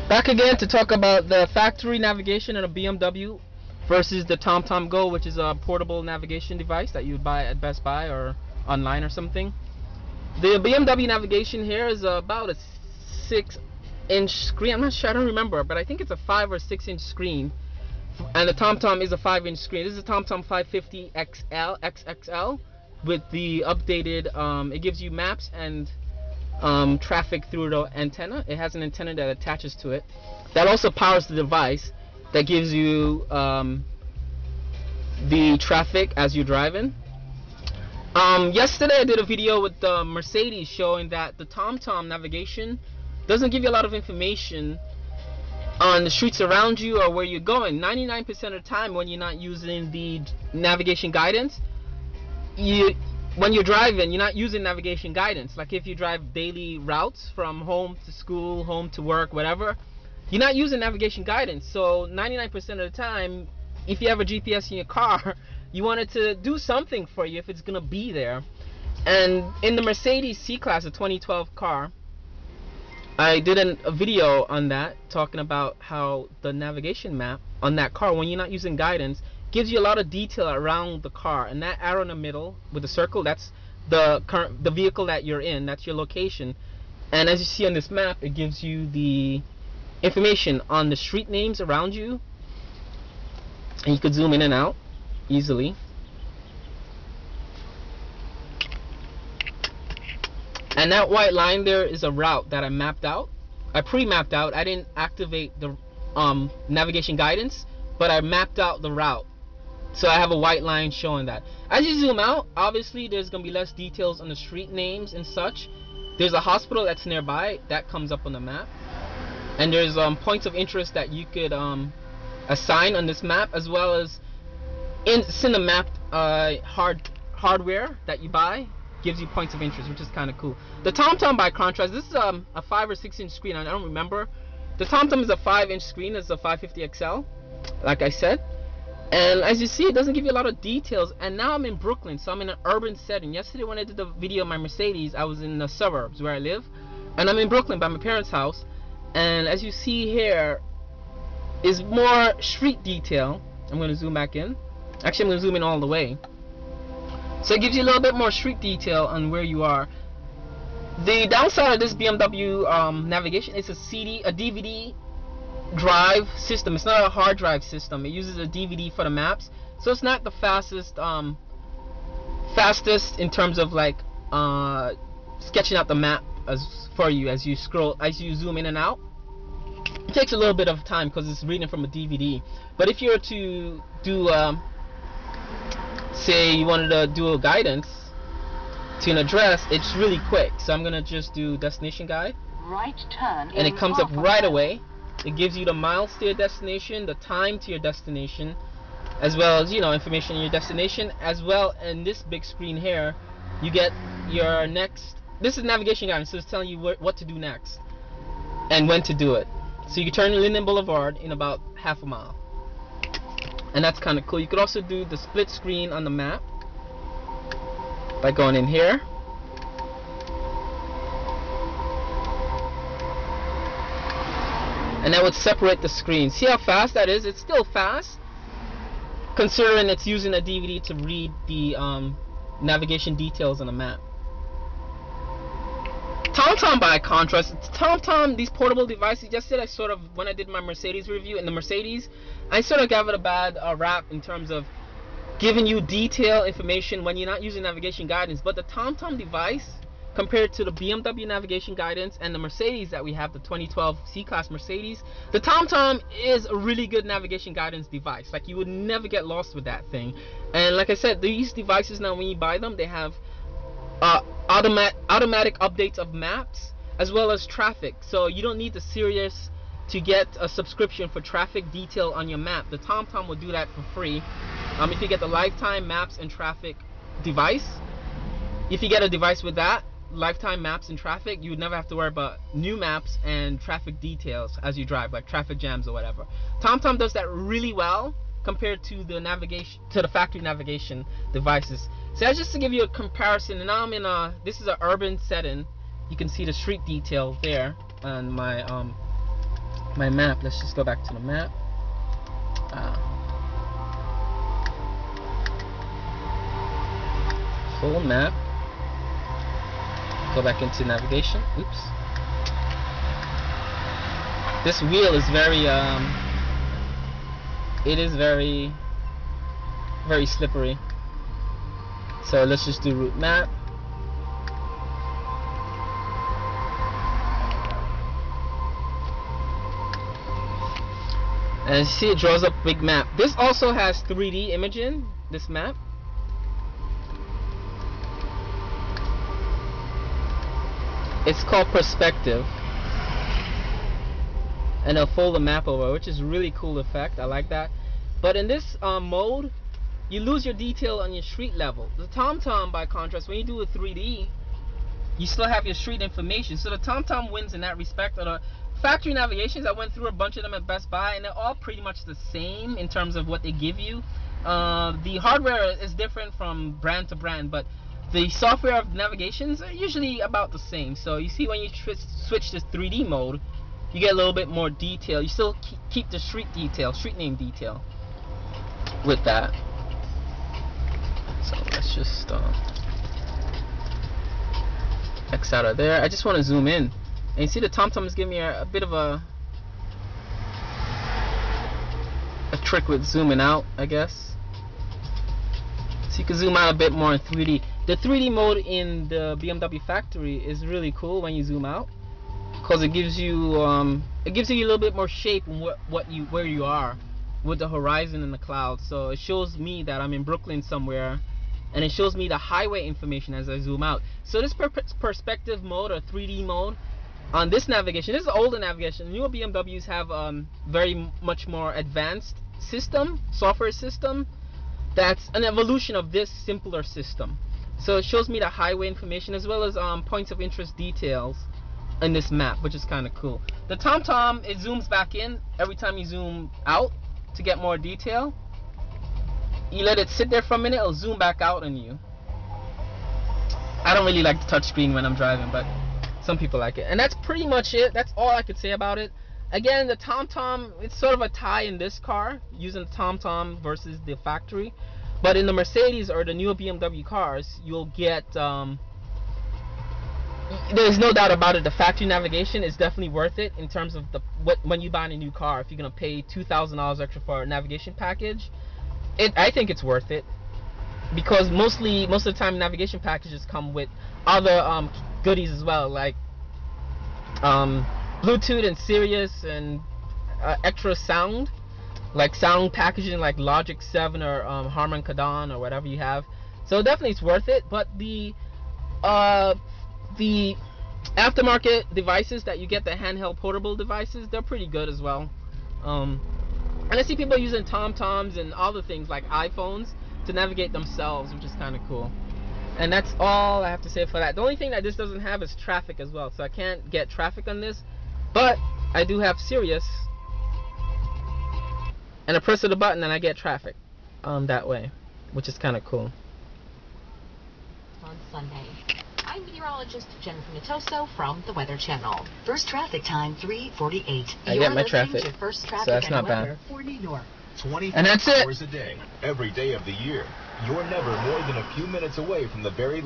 Back again to talk about the factory navigation in a BMW versus the TomTom Go, which is a portable navigation device that you would buy at Best Buy or online or something. The BMW navigation here is about a 6-inch screen. I'm not sure, I don't remember, but I think it's a 5 or 6-inch screen. And the TomTom is a 5-inch screen. This is a TomTom 550 XXL with the updated, it gives you maps and traffic through the antenna. It has an antenna that attaches to it that also powers the device that gives you the traffic as you're driving. Yesterday I did a video with the Mercedes showing that the TomTom navigation doesn't give you a lot of information on the streets around you or where you're going. 99% of the time when you're not using the navigation guidance, when you're driving, you're not using navigation guidance. Like if you drive daily routes from home to school, home to work, whatever, you're not using navigation guidance. So 99% of the time, if you have a GPS in your car, you want it to do something for you if it's gonna be there. And in the Mercedes C-Class, a 2012 car, I did a video on that, talking about how the navigation map on that car, when you're not using guidance, gives you a lot of detail around the car. And that arrow in the middle with the circle, that's the vehicle that you're in, that's your location. And as you see on this map, it gives you the information on the street names around you, and you could zoom in and out easily. And that white line there is a route that I mapped out. I pre-mapped out. I didn't activate the navigation guidance, but I mapped out the route. So I have a white line showing that. As you zoom out, obviously there's going to be less details on the street names and such. There's a hospital that's nearby. That comes up on the map. And there's points of interest that you could assign on this map, as well as cinemapped hardware that you buy. Gives you points of interest, which is kind of cool. The TomTom, by contrast, this is a 5 or 6-inch screen. I don't remember. The TomTom is a 5-inch screen. It's a 550 XL, like I said. And as you see, it doesn't give you a lot of details. And now I'm in Brooklyn, so I'm in an urban setting. Yesterday when I did the video of my Mercedes, I was in the suburbs where I live, and I'm in Brooklyn by my parents' house. And as you see here is more street detail. I'm going to zoom back in. Actually, I'm going to zoom in all the way. So it gives you a little bit more street detail on where you are. The downside of this BMW navigation is a DVD drive system. It's not a hard drive system. It uses a DVD for the maps, so it's not the fastest in terms of like sketching out the map for you as you zoom in and out. It takes a little bit of time because it's reading from a DVD. But if you were to do say you wanted to do a guidance to an address, it's really quick. So I'm gonna just do destination guide, right turn, and it comes up right away. It gives you the miles to your destination, the time to your destination, as well as, you know, information on your destination, as well. And this big screen here, you get your next. This is navigation guidance, so it's telling you what to do next and when to do it. So you can turn Linden Boulevard in about half a mile. And that's kind of cool. You could also do the split screen on the map by going in here. And that would separate the screen. See how fast that is? It's still fast, considering it's using a DVD to read the navigation details on the map. TomTom, by contrast, TomTom, these portable devices, yesterday when I did my Mercedes review, in the Mercedes, I sort of gave it a bad rap in terms of giving you detailed information when you're not using navigation guidance. But the TomTom device, compared to the BMW navigation guidance and the Mercedes that we have, the 2012 C-Class Mercedes, the TomTom is a really good navigation guidance device. Like, you would never get lost with that thing. And like I said, these devices now, when you buy them, they have automatic updates of maps as well as traffic. So you don't need the Sirius to get a subscription for traffic detail on your map. The TomTom will do that for free. If you get the lifetime maps and traffic device, if you get a device with that, lifetime maps and traffic, you would never have to worry about new maps and traffic details as you drive, like traffic jams or whatever. TomTom does that really well compared to the factory navigation devices. So that's just to give you a comparison. And now I'm in this is an urban setting. You can see the street detail there on my my map. Let's just go back to the map. Full map. Go back into navigation. Oops. This wheel is very it is very slippery. So let's just do route map. And you see it draws up a big map. This also has 3D imaging, this map. It's called perspective. And it'll fold the map over, which is really cool effect. I like that. But in this mode, you lose your detail on your street level. The TomTom, by contrast, when you do a 3D, you still have your street information. So the TomTom wins in that respect. Or the factory navigations, I went through a bunch of them at Best Buy, and they're all pretty much the same in terms of what they give you. The hardware is different from brand to brand, but the software of navigations are usually about the same. So you see when you switch to 3D mode, you get a little bit more detail. You still keep the street detail, street name detail with that. So let's just X out of there. I just want to zoom in. And you see the TomTom is giving me a bit of a trick with zooming out, I guess. So you can zoom out a bit more in 3D. The 3D mode in the BMW factory is really cool when you zoom out, because it gives you a little bit more shape in where you are with the horizon and the clouds. So it shows me that I'm in Brooklyn somewhere, and it shows me the highway information as I zoom out. So this perspective mode or 3D mode on this navigation, this is older navigation. Newer BMWs have very much more advanced software system that's an evolution of this simpler system. So it shows me the highway information as well as points of interest details in this map, which is kind of cool. The TomTom, it zooms back in every time you zoom out to get more detail. You let it sit there for a minute, it'll zoom back out on you. I don't really like the touchscreen when I'm driving, but some people like it. And that's pretty much it. That's all I could say about it. Again, the TomTom, it's sort of a tie in this car, using the TomTom versus the factory. But in the Mercedes or the newer BMW cars, you'll get there's no doubt about it, the factory navigation is definitely worth it in terms of when you buy a new car. If you're gonna pay $2,000 extra for a navigation package, I think it's worth it, because most of the time navigation packages come with other goodies as well, like Bluetooth and Sirius and extra sound, like sound packaging like Logic 7 or Harman Kardon or whatever you have. So definitely it's worth it. But the aftermarket devices that you get, the handheld portable devices, they're pretty good as well. And I see people using TomToms and other things like iPhones to navigate themselves, which is kind of cool. And that's all I have to say for that. The only thing that this doesn't have is traffic as well, so I can't get traffic on this. But I do have Sirius, and I press of the button and I get traffic that way, which is kind of cool. On Sunday, I'm meteorologist Jennifer Natoso from the Weather Channel. First traffic time 3:48. I get my traffic, so that's not bad. And that's it. Hours a day, every day of the year. You're never more than a few minutes away from the very